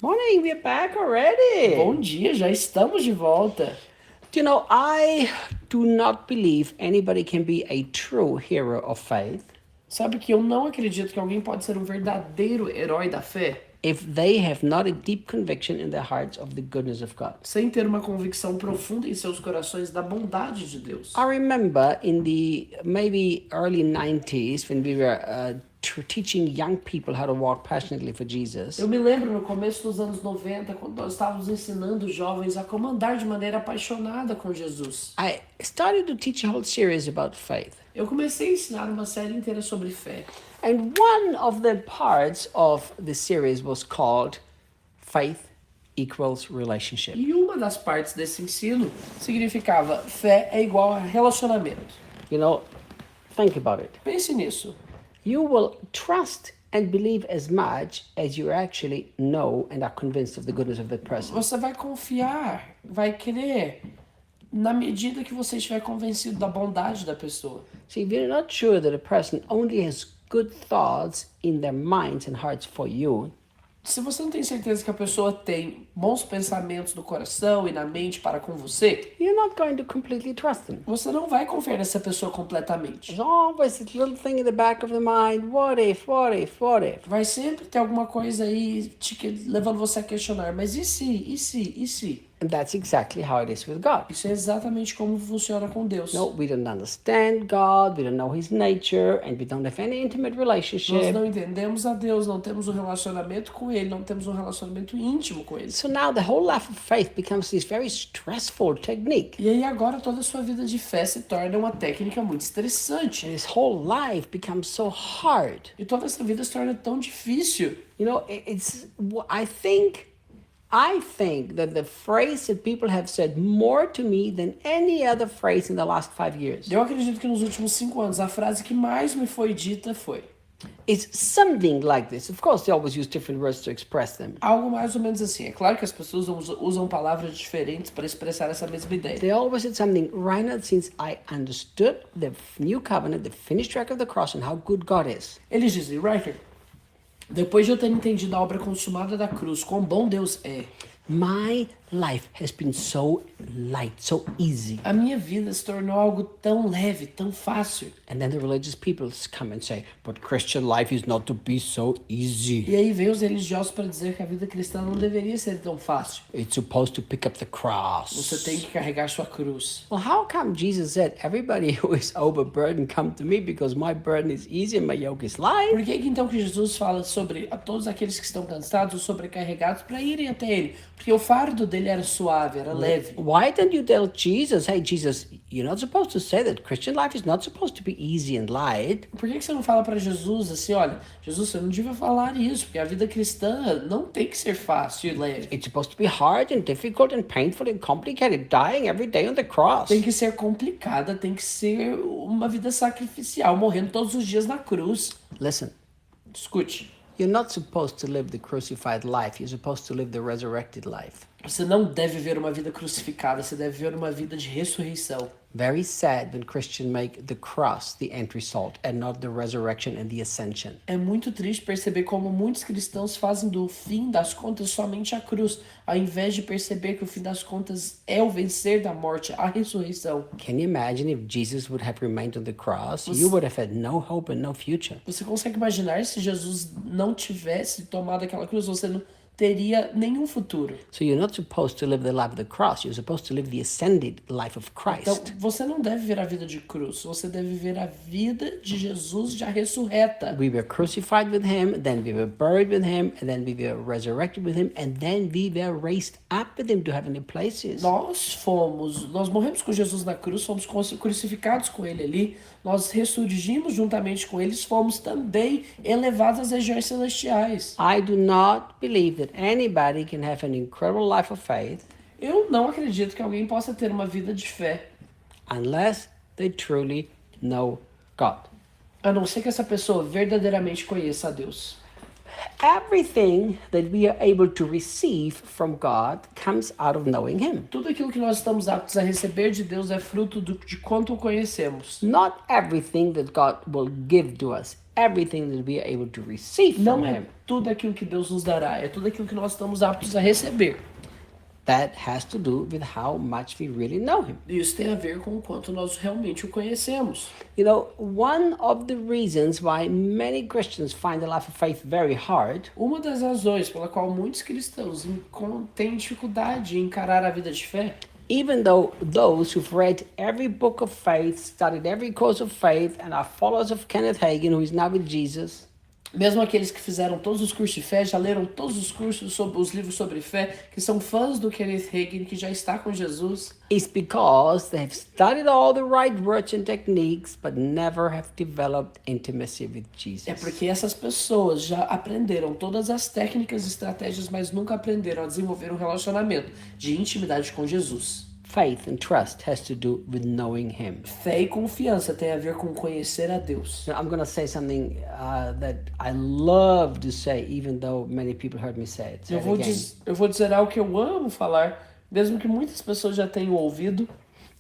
Morning, we're back already. Bom dia, já estamos de volta. You know, I do not believe anybody can be a true hero of faith Sabe que eu não acredito que alguém pode ser um verdadeiro herói da fé if they have not a deep conviction in their hearts of the goodness of God. sem ter uma convicção profunda em seus corações da bondade de Deus. I remember in the maybe early 90s when we were teaching young people how to walk passionately for Jesus. Eu me lembro no começo dos anos 90, quando nós estávamos ensinando os jovens a comandar de maneira apaixonada com Jesus. I started to teach a whole series about faith. Eu comecei a ensinar uma série inteira sobre fé. And one of the parts of the series was called Faith Equals Relationship. E uma das partes desse ensino significava fé é igual a relacionamento. You know, think about it. Pense nisso. You will trust and believe as much as you actually know and are convinced of the goodness of that person. Você vai confiar, vai crer na medida que você estiver convencido da bondade da pessoa. See, if you're not sure that a person only has good thoughts in their minds and hearts for you, Se você não tem certeza que a pessoa tem bons pensamentos no coração e na mente para com você, you're not going to completely trust them. você não vai confiar nessa pessoa completamente. There's always this little thing in the back of the mind, what if, what if, what if? Vai sempre ter alguma coisa aí levando você a questionar, mas e se, e se, e se? And that's exactly how it is with God. Isso é exatamente como funciona com Deus. No, we don't understand God, we don't know His nature, and we don't have any intimate Nós relationship. não entendemos a Deus, não temos um relacionamento com Ele, não temos um relacionamento íntimo com Ele. So now the whole life of faith becomes this very stressful technique. E aí agora toda a sua vida de fé se torna uma técnica muito estressante. And this whole life becomes so hard. E toda essa vida se torna tão difícil. You know, I think that the phrase that people have said more to me than any other phrase in the last 5 years Eu acredito que nos últimos 5 anos a frase que mais me foi dita foi is something like this. Of course, they always use different words to express them. algo mais ou menos assim. É claro que as pessoas usam palavras diferentes para expressar essa mesma ideia. They always said something, Reinhard, since I understood the new covenant, the finished work of the cross, and how good God is. Eles dizem, Reinhard, depois de eu ter entendido a obra consumada da cruz, quão bom Deus é, My life has been so light, so easy. a minha vida se tornou algo tão leve, tão fácil. And then the religious people come and say, but Christian life is not to be so easy. E aí vem os religiosos para dizer que a vida cristã não deveria ser tão fácil. It's supposed to pick up the cross. Você tem que carregar sua cruz. Well, how come Jesus said, everybody who is overburdened, come to me because my burden is easy and my yoke is light? Por que então que Jesus fala sobre a todos aqueles que estão cansados ou sobrecarregados para irem até Ele? Porque o fardo dele era suave, era leve. Why don't you tell Jesus, hey, Jesus, you're not supposed to say that Christian life is not supposed to be easy and light. Por que você não fala para Jesus assim, olha, Jesus, você não devia falar isso, porque a vida cristã não tem que ser fácil e leve. It's supposed to be hard and difficult and painful and complicated, dying every day on the cross. Tem que ser complicada, tem que ser uma vida sacrificial, morrendo todos os dias na cruz. Listen, Escute, you're not supposed to live the crucified life. You're supposed to live the resurrected life. você não deve viver uma vida crucificada, você deve viver uma vida de ressurreição. Very sad when Christians make the cross the entry salt and not the resurrection and the ascension. É muito triste perceber como muitos cristãos fazem do fim das contas somente a cruz, ao invés de perceber que o fim das contas é o vencer da morte, a ressurreição. Can you imagine if Jesus would have remained on the cross? You would have had no hope and no future. Você consegue imaginar se Jesus não tivesse tomado aquela cruz, você não teria nenhum futuro. So you're not supposed to live the life of the cross. You're supposed to live the ascended life of Então, Christ. você não deve viver a vida de cruz, você deve viver a vida de Jesus já ressurreta. We were crucified with him, then we were buried with him, and then we were resurrected with him, and then we were raised up with him to heavenly places. Nós morremos com Jesus na cruz, fomos crucificados com ele ali, nós ressurgimos juntamente com eles, fomos também elevados às regiões celestiais. I do not believe that anybody can have an incredible life of faith Eu não acredito que alguém possa ter uma vida de fé, unless they truly know God. a não ser que essa pessoa verdadeiramente conheça a Deus. Everything that we are able to receive from God comes out of knowing Him. Tudo aquilo que nós estamos aptos a receber de Deus é fruto de quanto o conhecemos. Not everything that God will give to us everything that we are able to receive from Não é Him. tudo aquilo que Deus nos dará, é tudo aquilo que nós estamos aptos a receber. That has to do with how much we really know Him. E isso tem a ver com o quanto nós realmente o conhecemos. You know, one of the reasons why many Christians find the life of faith very hard Uma das razões pela qual muitos cristãos têm dificuldade em encarar a vida de fé, even though those who've read every book of faith, studied every course of faith, and are followers of Kenneth Hagin, who is now with Jesus, mesmo aqueles que fizeram todos os cursos de fé, já leram todos os cursos sobre os livros sobre fé, que são fãs do Kenneth Hagin, que já está com Jesus, it's because they have studied all the right words and techniques, but never have developed intimacy with Jesus. é porque essas pessoas já aprenderam todas as técnicas e estratégias, mas nunca aprenderam a desenvolver um relacionamento de intimidade com Jesus. Faith and trust has to do with knowing Him. Fé e confiança tem a ver com conhecer a Deus. Now, I'm going to say something that I love to say, even though many people heard me say it. Say it again. Eu vou dizer algo que eu amo falar, mesmo que muitas pessoas já tenham ouvido.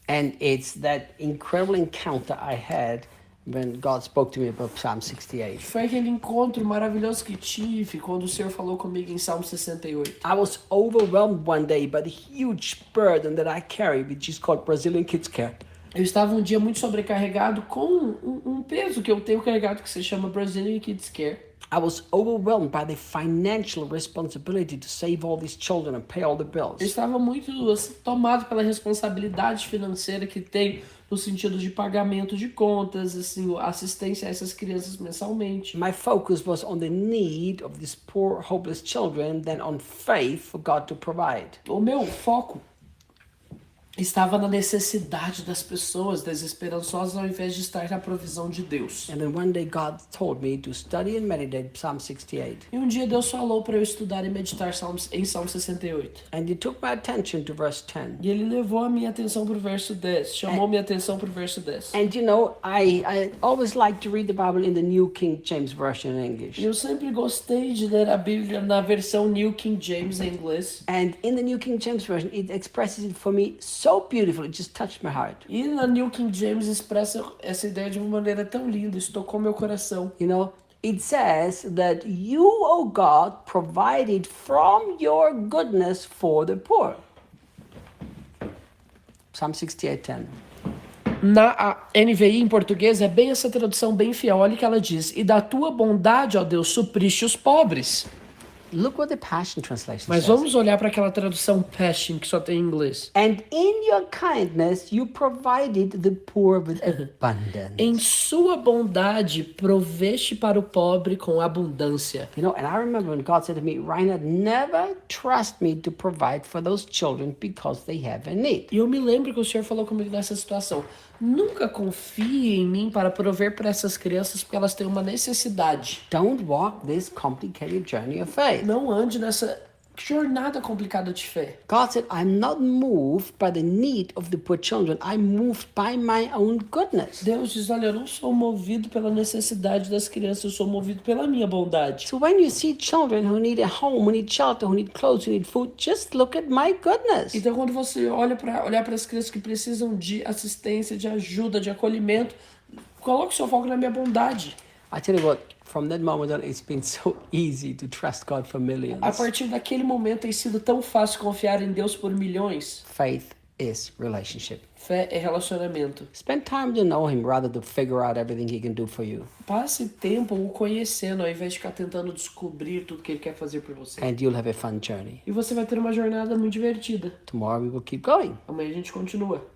And it's that incredible encounter I had when God spoke to me about Psalm 68. Foi aquele encontro maravilhoso que tive quando o Senhor falou comigo em Salmo 68. I was overwhelmed one day by the huge burden that I carry, which is called Brazilian Kids Care. Eu estava um dia muito sobrecarregado com um peso que eu tenho carregado que se chama Brazilian Kids Care. I was overwhelmed by the financial responsibility to save all these children and pay all the bills. Eu estava muito tomado pela responsabilidade financeira que tem no sentido de pagamento de contas, assim, assistência a essas crianças mensalmente. My focus was on the need of these poor, hopeless children than on faith for God to provide. O meu foco estava na necessidade das pessoas desesperançosas ao invés de estar na provisão de Deus. And then one day God told me to study and meditate Psalm 68. E um dia Deus falou para eu estudar e meditar em Salmo 68. And He took my attention to verse 10. E ele levou a minha atenção para o verso 10, chamou minha atenção para o verso 10. And you know, I always like to read the Bible in the New King James Version in English. Eu sempre gostei de ler a Bíblia na versão New King James em inglês. And in the New King James Version, it expresses it for me so beautiful, it just touched my heart. E na New King James expressa essa ideia de uma maneira tão linda, isso tocou meu coração. You know, it says that you, O God, provided from your goodness for the poor. Psalm 68:10. Na NVI em português é bem essa tradução bem fiel. Olha o que ela diz: e da tua bondade, ó Deus, supriste os pobres. Look what the Passion Translation Mas says. vamos olhar para aquela tradução Passion que só tem em inglês. And in your kindness you provided the poor with abundance. Em sua bondade proveste para o pobre com abundância. You know, and I remember when God said to me, Reinhard, never trust me to provide for those children because they have a need. E eu me lembro que o Senhor falou comigo nessa situação. Nunca confie em mim para prover para essas crianças porque elas têm uma necessidade. Don't walk this complicated journey of faith. Não ande nessa jornada complicada de fé. God said, I'm not moved by the need of the poor children. I'm moved by my own goodness. Deus diz, olha, eu não sou movido pela necessidade das crianças, eu sou movido pela minha bondade. So when you see children who need a home, who need shelter, who need clothes, who need food, just look at my goodness. Então quando você olhar para as crianças que precisam de assistência, de ajuda, de acolhimento, coloque seu foco na minha bondade. I tell you what, from that moment on, it's been so easy to trust God for millions. A partir daquele momento tem sido tão fácil confiar em Deus por milhões. Faith is relationship. Fé é relacionamento. Spend time to know Him rather than figure out everything He can do for you. Passe tempo o conhecendo, ao invés de ficar tentando descobrir tudo que Ele quer fazer por você. And you'll have a fun journey. E você vai ter uma jornada muito divertida. Tomorrow we will keep going. Amanhã a gente continua.